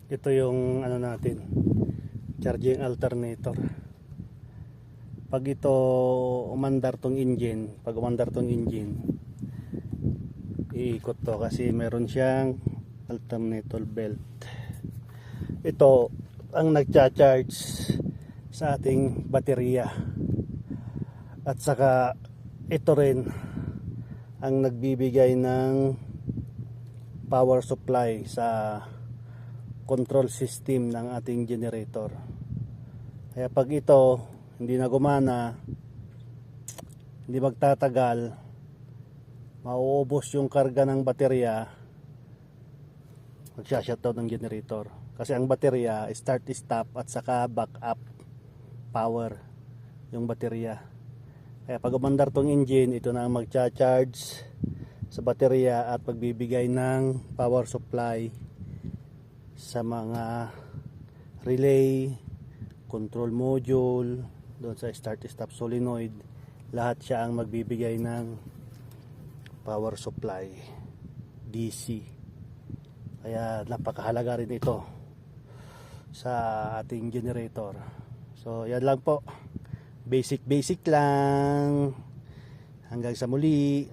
Ito yung ano natin, charging alternator. Pag ito umandar tong engine, iikot to kasi meron siyang alternator belt. Ito ang nagcha-charge sa ating baterya. At saka ito rin ang nagbibigay ng power supply sa control system ng ating generator. Kaya pag ito hindi na gumana, hindi magtatagal, mauubos yung karga ng baterya, magsha-shutdown ng generator. Kasi ang baterya start stop at saka back up power yung baterya. Kaya pag umandar tong engine, ito na ang magcha-charge sa baterya at magbibigay ng power supply sa mga relay, control module, doon sa start stop solenoid. Lahat siya ang magbibigay ng power supply DC. Kaya napakahalaga rin ito sa ating generator. So yan lang po, basic lang. Hanggang sa muli.